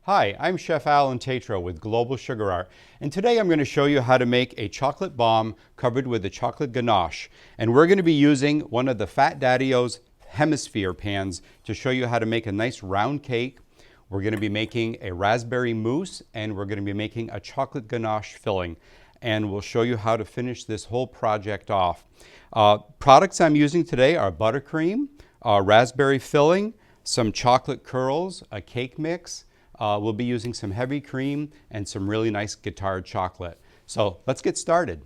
Hi, I'm Chef Alan Tatro with Global Sugar Art, and today I'm going to show you how to make a chocolate bombe covered with a chocolate ganache. And we're going to be using one of the Fat Daddy-O's hemisphere pans to show you how to make a nice round cake. We're going to be making a raspberry mousse, and we're going to be making a chocolate ganache filling. And we'll show you how to finish this whole project off. Products I'm using today are buttercream, raspberry filling, some chocolate curls, a cake mix. We'll be using some heavy cream and some really nice guitar chocolate. So let's get started.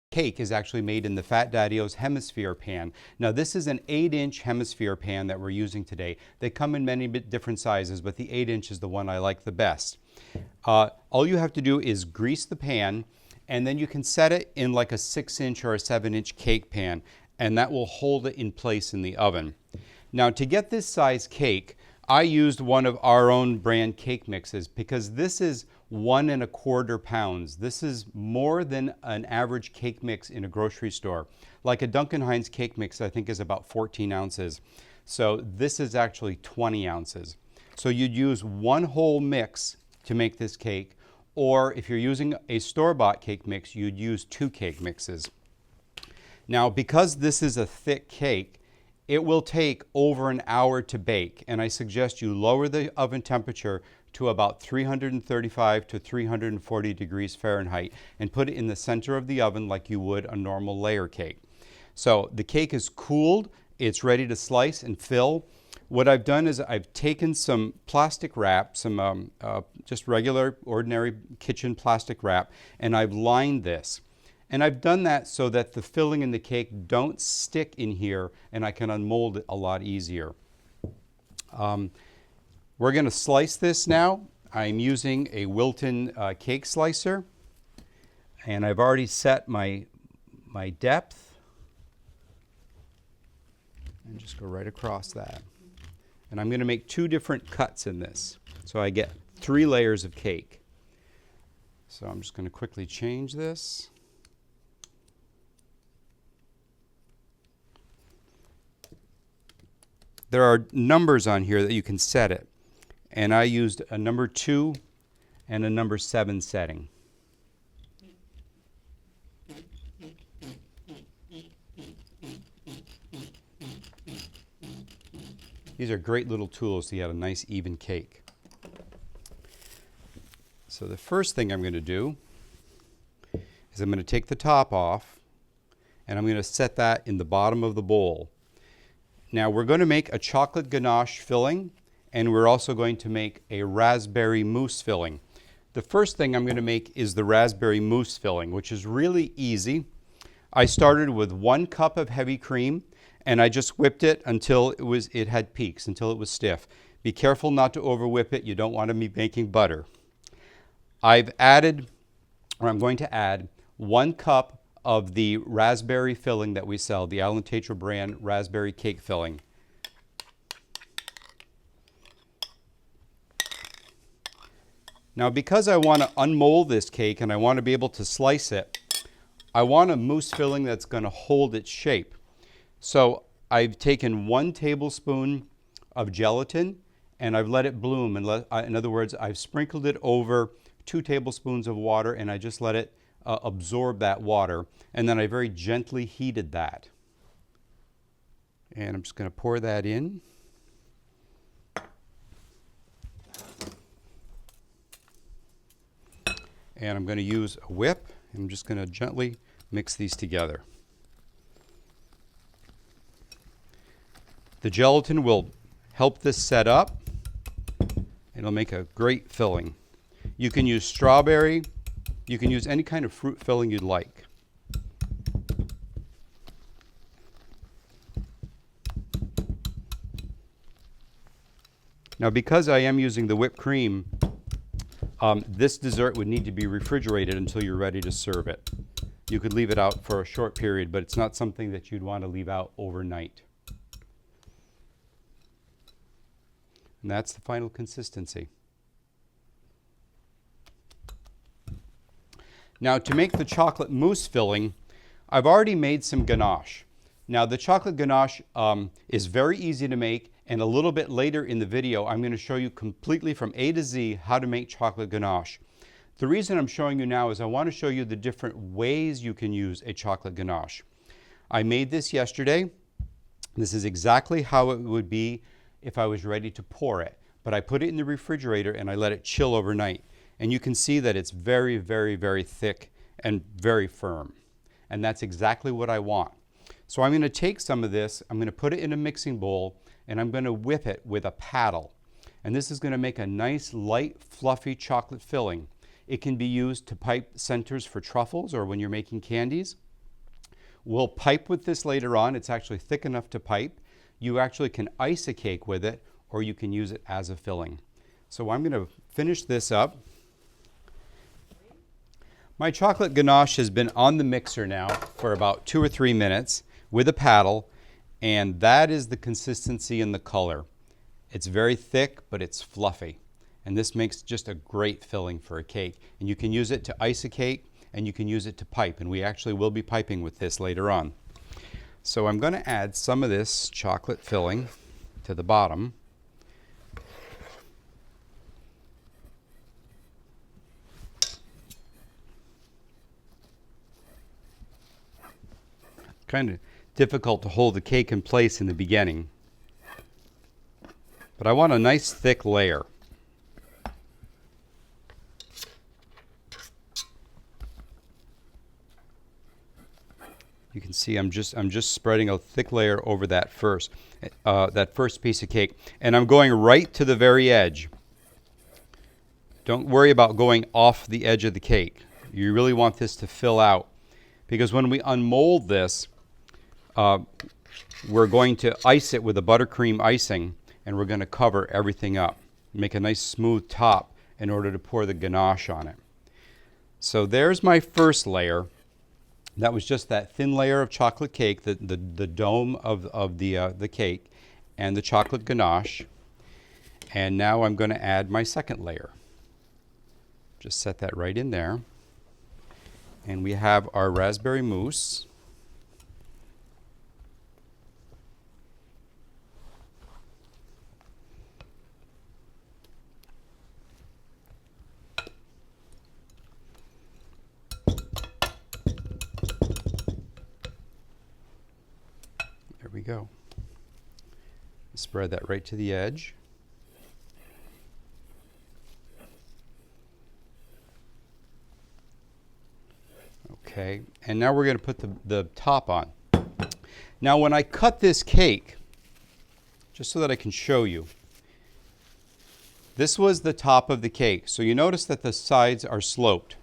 Cake is actually made in the Fat Daddy-O's hemisphere pan. Now this is an 8-inch hemisphere pan that we're using today. They come in many different sizes, but the 8-inch is the one I like the best. All you have to do is grease the pan, and then you can set it in like a 6-inch or a 7-inch cake pan, and that will hold it in place in the oven. Now to get this size cake, I used one of our own brand cake mixes because this is 1 1/4 pounds. This is more than an average cake mix in a grocery store. Like a Duncan Hines cake mix, I think is about 14 ounces. So this is actually 20 ounces. So you'd use one whole mix to make this cake, or if you're using a store-bought cake mix, you'd use 2 cake mixes. Now, because this is a thick cake, it will take over an hour to bake, and I suggest you lower the oven temperature to about 335 to 340 degrees Fahrenheit and put it in the center of the oven like you would a normal layer cake. So the cake is cooled, it's ready to slice and fill. What I've done is I've taken some plastic wrap, some just regular ordinary kitchen plastic wrap, and I've lined this. And I've done that so that the filling in the cake don't stick in here and I can unmold it a lot easier. We're going to slice this now. I'm using a Wilton cake slicer, and I've already set my depth. And just go right across that. And I'm going to make 2 different cuts in this, so I get 3 layers of cake. So I'm just going to quickly change this. There are numbers on here that you can set it, and I used a number 2 and a number 7 setting. These are great little tools to get a nice even cake. So the first thing I'm going to do is I'm going to take the top off, and I'm going to set that in the bottom of the bowl. Now we're going to make a chocolate ganache filling, and we're also going to make a raspberry mousse filling. The first thing I'm going to make is the raspberry mousse filling, which is really easy. I started with 1 cup of heavy cream, and I just whipped it until it had peaks, until it was stiff. Be careful not to over whip it. You don't want to be making butter. I'm going to add 1 cup of the raspberry filling that we sell, the Alan Tatro brand raspberry cake filling. Now because I want to unmold this cake and I want to be able to slice it, I want a mousse filling that's going to hold its shape. So I've taken 1 tablespoon of gelatin and I've let it bloom. In other words, I've sprinkled it over 2 tablespoons of water, and I just let it absorb that water, and then I very gently heated that. And I'm just going to pour that in. And I'm going to use a whip. I'm just going to gently mix these together. The gelatin will help this set up. It'll make a great filling. You can use strawberry. You can use any kind of fruit filling you'd like. Now because I am using the whipped cream, this dessert would need to be refrigerated until you're ready to serve it. You could leave it out for a short period, but it's not something that you'd want to leave out overnight. And that's the final consistency. Now to make the chocolate mousse filling, I've already made some ganache. Now the chocolate ganache is very easy to make, And a little bit later in the video, I'm going to show you completely from A to Z how to make chocolate ganache. The reason I'm showing you now is I want to show you the different ways you can use a chocolate ganache. I made this yesterday. This is exactly how it would be if I was ready to pour it. But I put it in the refrigerator and I let it chill overnight. And you can see that it's very, very, very thick and very firm. And that's exactly what I want. So I'm going to take some of this, I'm going to put it in a mixing bowl, and I'm going to whip it with a paddle. And this is going to make a nice, light, fluffy chocolate filling. It can be used to pipe centers for truffles or when you're making candies. We'll pipe with this later on. It's actually thick enough to pipe. You actually can ice a cake with it, or you can use it as a filling. So I'm going to finish this up. My chocolate ganache has been on the mixer now for about 2 or 3 minutes with a paddle, and that is the consistency and the color. It's very thick, but it's fluffy. And this makes just a great filling for a cake. And you can use it to ice a cake, and you can use it to pipe. And we actually will be piping with this later on. So I'm going to add some of this chocolate filling to the bottom. Kind of difficult to hold the cake in place in the beginning. But I want a nice thick layer. You can see I'm just spreading a thick layer over that first piece of cake, and I'm going right to the very edge. Don't worry about going off the edge of the cake. You really want this to fill out, because when we unmold this, we're going to ice it with a buttercream icing, and we're going to cover everything up. Make a nice smooth top in order to pour the ganache on it. So there's my first layer. That was just that thin layer of chocolate cake, the dome of the cake, and the chocolate ganache. And now I'm going to add my second layer. Just set that right in there. And we have our raspberry mousse. There we go. Spread that right to the edge. Okay, and now we're going to put the top on. Now when I cut this cake, just so that I can show you, this was the top of the cake. So you notice that the sides are sloped.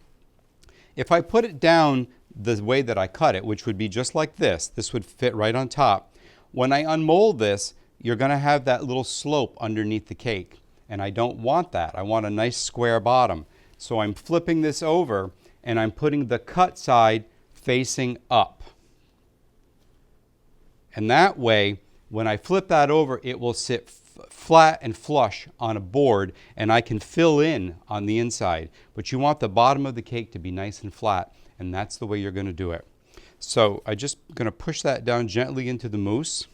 If I put it down the way that I cut it, which would be just like this would fit right on top. When I unmold this, you're going to have that little slope underneath the cake. And I don't want that. I want a nice square bottom. So I'm flipping this over, and I'm putting the cut side facing up. And that way, when I flip that over, it will sit flat and flush on a board, and I can fill in on the inside. But you want the bottom of the cake to be nice and flat, and that's the way you're going to do it. So I'm just going to push that down gently into the mousse.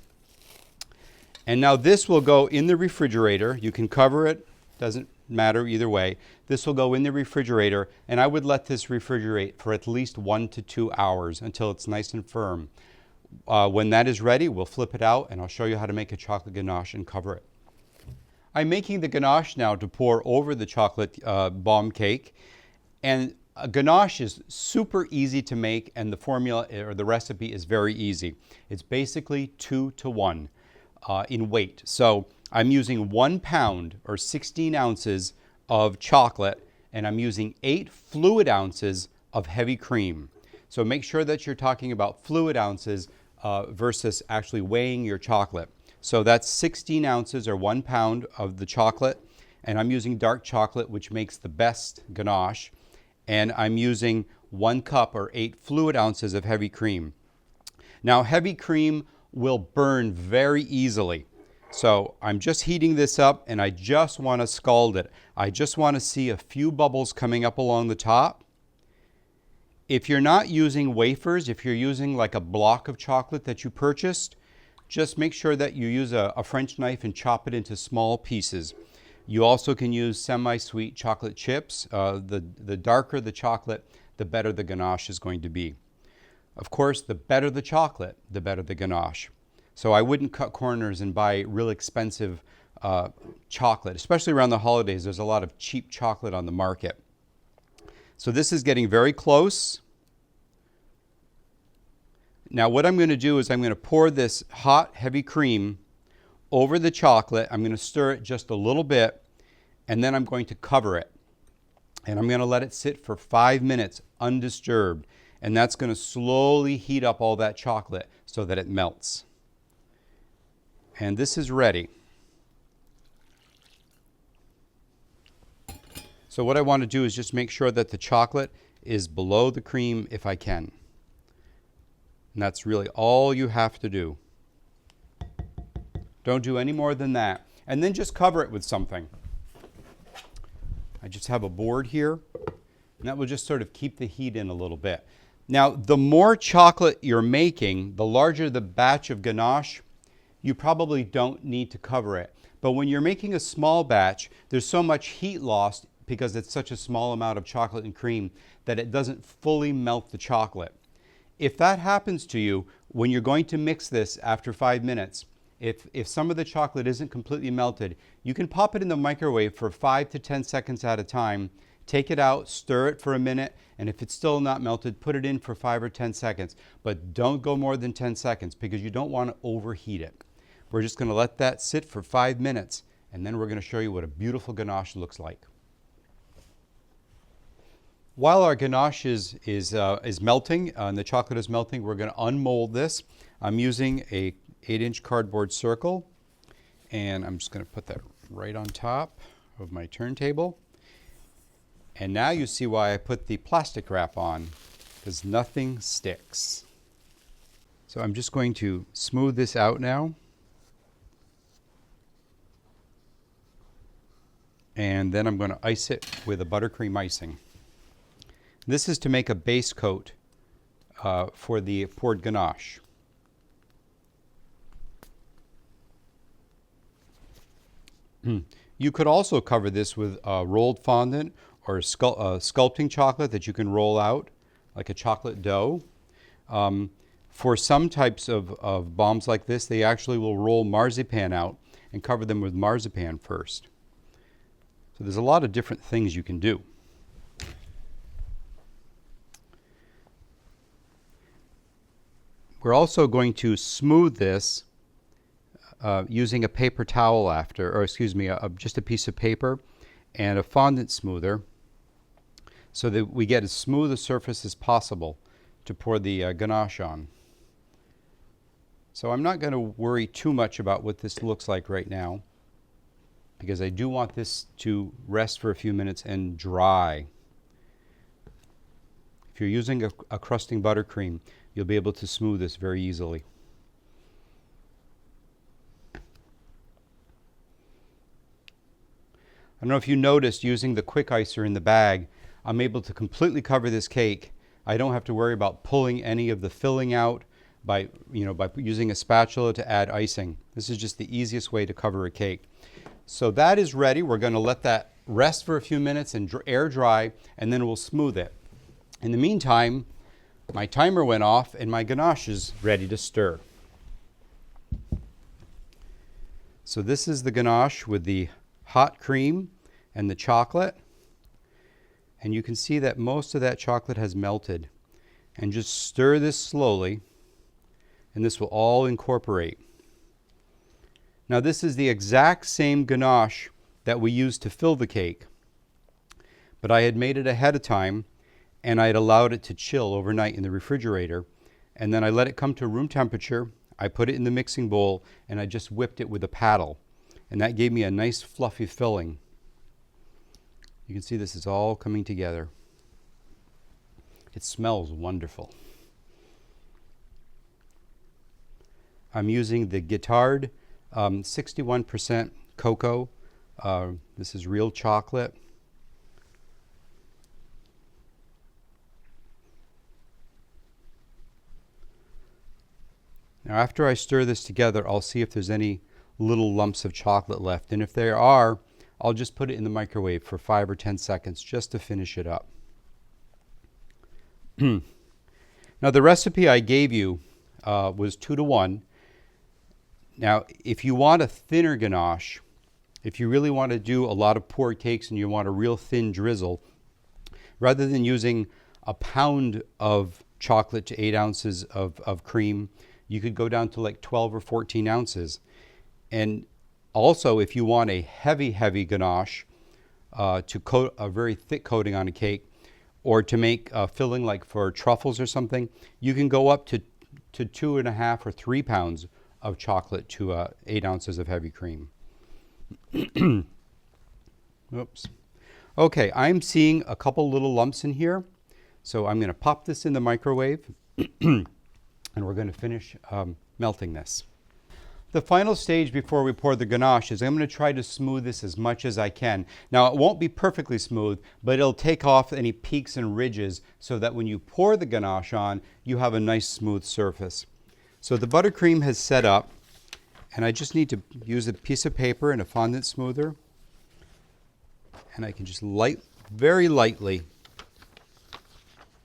And now this will go in the refrigerator. You can cover it, doesn't matter either way. This will go in the refrigerator, and I would let this refrigerate for at least 1 to 2 hours until it's nice and firm. When that is ready, we'll flip it out, and I'll show you how to make a chocolate ganache and cover it. I'm making the ganache now to pour over the chocolate bombe cake. And a ganache is super easy to make, and the formula or the recipe is very easy. It's basically 2 to 1 in weight. So I'm using 1 pound or 16 ounces of chocolate, and I'm using 8 fluid ounces of heavy cream. So make sure that you're talking about fluid ounces versus actually weighing your chocolate. So that's 16 ounces or 1 pound of the chocolate, and I'm using dark chocolate, which makes the best ganache. And I'm using 1 cup or 8 fluid ounces of heavy cream. Now, heavy cream will burn very easily. So I'm just heating this up, and I just want to scald it. I just want to see a few bubbles coming up along the top. If you're not using wafers, if you're using like a block of chocolate that you purchased, just make sure that you use a French knife and chop it into small pieces. You also can use semi-sweet chocolate chips. The darker the chocolate, the better the ganache is going to be. Of course, the better the chocolate, the better the ganache. So I wouldn't cut corners and buy real expensive chocolate, especially around the holidays. There's a lot of cheap chocolate on the market. So this is getting very close. Now what I'm going to do is I'm going to pour this hot, heavy cream over the chocolate. I'm going to stir it just a little bit, and then I'm going to cover it. And I'm going to let it sit for 5 minutes undisturbed. And that's going to slowly heat up all that chocolate so that it melts. And this is ready. So what I want to do is just make sure that the chocolate is below the cream if I can. And that's really all you have to do. Don't do any more than that. And then just cover it with something. I just have a board here, and that will just sort of keep the heat in a little bit. Now, the more chocolate you're making, the larger the batch of ganache, you probably don't need to cover it. But when you're making a small batch, there's so much heat lost because it's such a small amount of chocolate and cream that it doesn't fully melt the chocolate. If that happens to you, when you're going to mix this after 5 minutes, if some of the chocolate isn't completely melted, you can pop it in the microwave for 5 to 10 seconds at a time. Take it out, stir it for a minute, and if it's still not melted, put it in for 5 or 10 seconds. But don't go more than 10 seconds because you don't want to overheat it. We're just going to let that sit for 5 minutes, and then we're going to show you what a beautiful ganache looks like. While our ganache is melting and the chocolate is melting, we're going to unmold this. I'm using a 8-inch cardboard circle, and I'm just going to put that right on top of my turntable. And now you see why I put the plastic wrap on, because nothing sticks. So I'm just going to smooth this out now. And then I'm going to ice it with a buttercream icing. This is to make a base coat for the poured ganache. You could also cover this with rolled fondant or sculpting chocolate that you can roll out, like a chocolate dough. For some types of bombs like this, they actually will roll marzipan out and cover them with marzipan first. So there's a lot of different things you can do. We're also going to smooth this using a paper towel just a piece of paper and a fondant smoother so that we get as smooth a surface as possible to pour the ganache on. So I'm not going to worry too much about what this looks like right now because I do want this to rest for a few minutes and dry. If you're using a crusting buttercream, you'll be able to smooth this very easily. I don't know if you noticed, using the quick icer in the bag, I'm able to completely cover this cake. I don't have to worry about pulling any of the filling out by using a spatula to add icing. This is just the easiest way to cover a cake. So that is ready. We're going to let that rest for a few minutes and air dry, and then we'll smooth it. In the meantime, my timer went off and my ganache is ready to stir. So this is the ganache with the hot cream and the chocolate. And you can see that most of that chocolate has melted. And just stir this slowly, and this will all incorporate. Now this is the exact same ganache that we used to fill the cake, but I had made it ahead of time and I had allowed it to chill overnight in the refrigerator, and then I let it come to room temperature. I put it in the mixing bowl and I just whipped it with a paddle, and that gave me a nice fluffy filling. You can see this is all coming together. It smells wonderful. I'm using the Guittard 61% cocoa. This is real chocolate. Now after I stir this together, I'll see if there's any little lumps of chocolate left. And if there are, I'll just put it in the microwave for 5 or 10 seconds just to finish it up. Now the recipe I gave you was 2 to 1. Now if you want a thinner ganache, if you really want to do a lot of pour cakes and you want a real thin drizzle, rather than using a pound of chocolate to 8 ounces of cream, you could go down to like 12 or 14 ounces. And also, if you want a heavy ganache to coat a very thick coating on a cake, or to make a filling like for truffles or something, you can go up to 2.5 or 3 pounds of chocolate to 8 ounces of heavy cream. Oops. Okay, I'm seeing a couple little lumps in here, so I'm going to pop this in the microwave and we're going to finish melting this. The final stage before we pour the ganache is I'm going to try to smooth this as much as I can. Now it won't be perfectly smooth, but it'll take off any peaks and ridges so that when you pour the ganache on, you have a nice smooth surface. So the buttercream has set up, and I just need to use a piece of paper and a fondant smoother, and I can just very lightly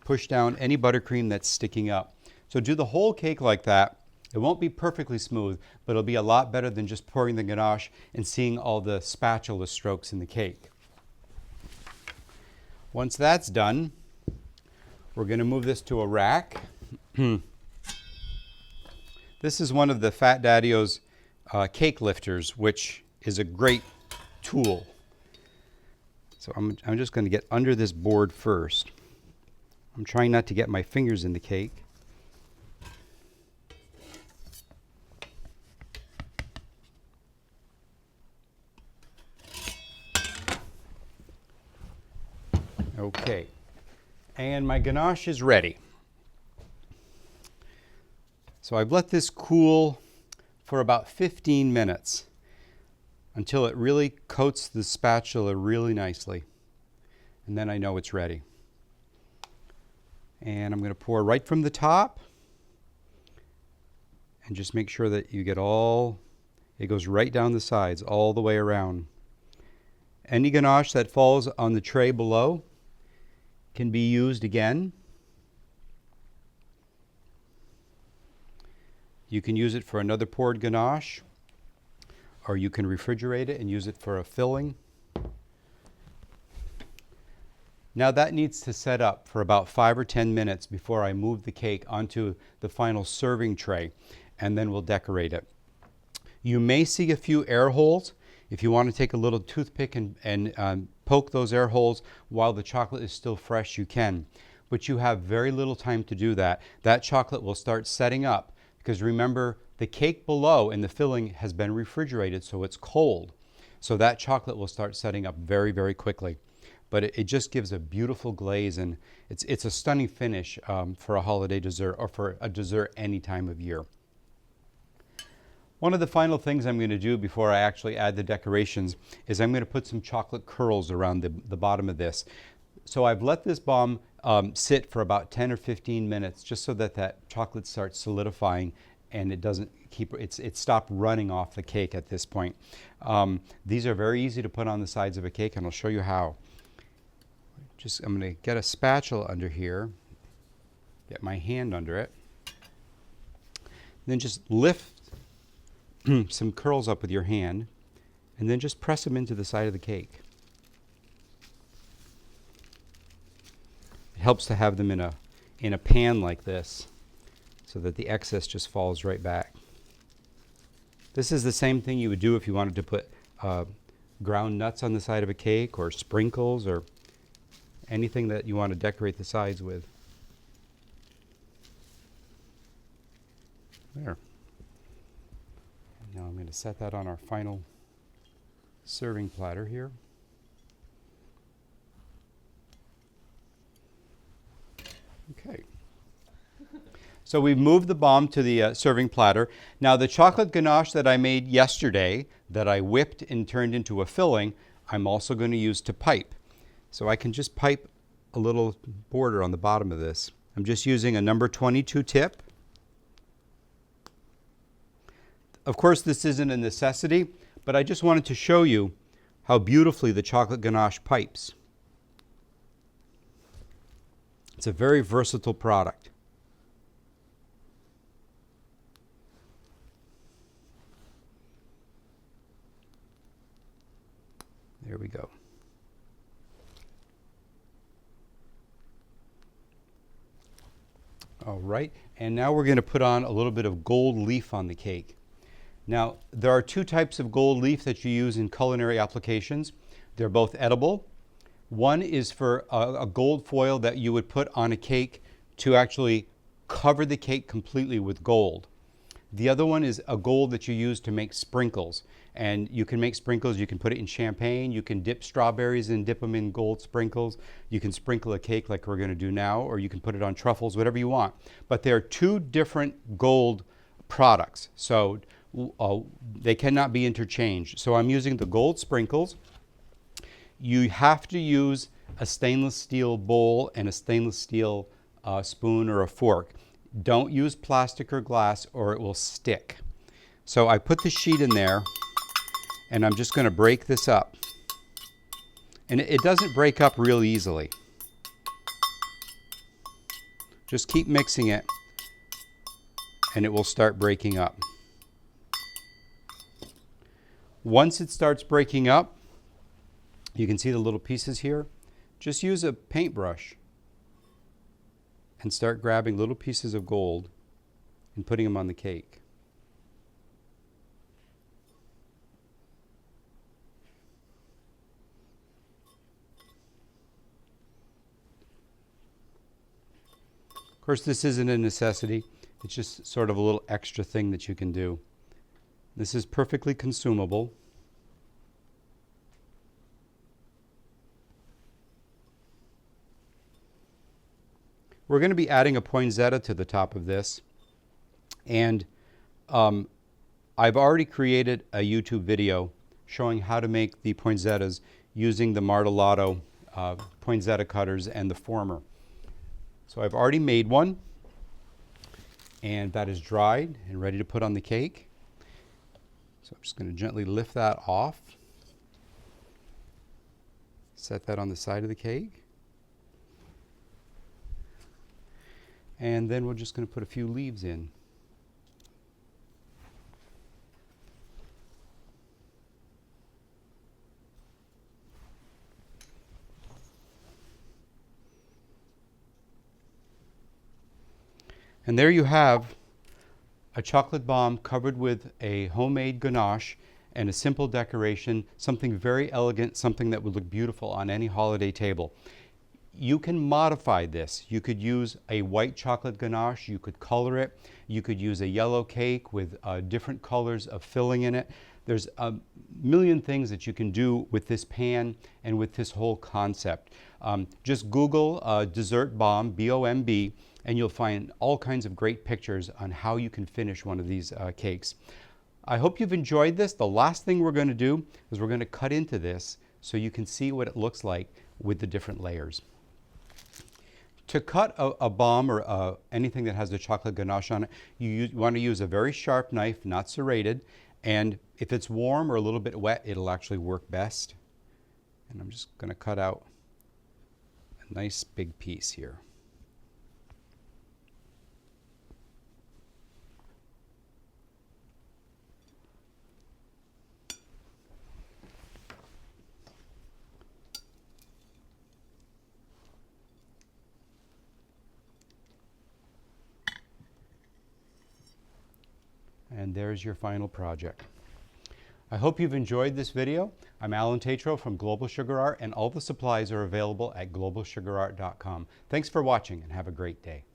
push down any buttercream that's sticking up. So do the whole cake like that. It won't be perfectly smooth, but it'll be a lot better than just pouring the ganache and seeing all the spatula strokes in the cake. Once that's done, we're going to move this to a rack. This is one of the Fat Daddy-O's cake lifters, which is a great tool. So I'm just going to get under this board first. I'm trying not to get my fingers in the cake. Okay, and my ganache is ready. So I've let this cool for about 15 minutes until it really coats the spatula really nicely. And then I know it's ready. And I'm going to pour right from the top and just make sure that you get it goes right down the sides all the way around. Any ganache that falls on the tray below can be used again. You can use it for another poured ganache, or you can refrigerate it and use it for a filling. Now that needs to set up for about 5 or 10 minutes before I move the cake onto the final serving tray, and then we'll decorate it. You may see a few air holes. If you want to take a little toothpick and poke those air holes while the chocolate is still fresh, you can. But you have very little time to do that. That chocolate will start setting up because remember, the cake below and the filling has been refrigerated, so it's cold. So that chocolate will start setting up very, very quickly. But it just gives a beautiful glaze, and it's a stunning finish for a holiday dessert or for a dessert any time of year. One of the final things I'm going to do before I actually add the decorations is I'm going to put some chocolate curls around the bottom of this. So I've let this bomb sit for about 10 or 15 minutes just so that chocolate starts solidifying and it doesn't it's stopped running off the cake at this point. These are very easy to put on the sides of a cake, and I'll show you how. I'm going to get a spatula under here, get my hand under it, then just lift some curls up with your hand, and then just press them into the side of the cake. It helps to have them in a pan like this so that the excess just falls right back. This is the same thing you would do if you wanted to put ground nuts on the side of a cake, or sprinkles, or anything that you want to decorate the sides with. There. Now I'm going to set that on our final serving platter here. Okay. So we've moved the bomb to the serving platter. Now the chocolate ganache that I made yesterday, that I whipped and turned into a filling, I'm also going to use to pipe. So I can just pipe a little border on the bottom of this. I'm just using a number 22 tip. Of course, this isn't a necessity, but I just wanted to show you how beautifully the chocolate ganache pipes. It's a very versatile product. There we go. All right, and now we're going to put on a little bit of gold leaf on the cake. Now, there are two types of gold leaf that you use in culinary applications. They're both edible. One is for a gold foil that you would put on a cake to actually cover the cake completely with gold. The other one is a gold that you use to make sprinkles. And you can make sprinkles, you can put it in champagne, you can dip strawberries and dip them in gold sprinkles. You can sprinkle a cake like we're going to do now, or you can put it on truffles, whatever you want. But there are two different gold products, so they cannot be interchanged. So I'm using the gold sprinkles. You have to use a stainless steel bowl and a stainless steel spoon or a fork. Don't use plastic or glass or it will stick. So I put the sheet in there and I'm just going to break this up. And it doesn't break up real easily. Just keep mixing it and it will start breaking up. Once it starts breaking up, you can see the little pieces here. Just use a paintbrush and start grabbing little pieces of gold and putting them on the cake. Of course, this isn't a necessity. It's just sort of a little extra thing that you can do. This is perfectly consumable. We're going to be adding a poinsettia to the top of this. And I've already created a YouTube video showing how to make the poinsettias using the Martellotto poinsettia cutters and the former. So I've already made one, and that is dried and ready to put on the cake. So I'm just going to gently lift that off. Set that on the side of the cake. And then we're just going to put a few leaves in. And there you have a chocolate bombe covered with a homemade ganache and a simple decoration, something very elegant, something that would look beautiful on any holiday table. You can modify this. You could use a white chocolate ganache, you could color it, you could use a yellow cake with different colors of filling in it. There's a million things that you can do with this pan and with this whole concept. Just Google dessert bombe, B-O-M-B, and you'll find all kinds of great pictures on how you can finish one of these cakes. I hope you've enjoyed this. The last thing we're going to do is we're going to cut into this so you can see what it looks like with the different layers. To cut a bombe or anything that has the chocolate ganache on it, you want to use a very sharp knife, not serrated, and if it's warm or a little bit wet, it'll actually work best. And I'm just going to cut out a nice big piece here. And there's your final project. I hope you've enjoyed this video. I'm Alan Tatro from Global Sugar Art, and all the supplies are available at globalsugarart.com. Thanks for watching and have a great day.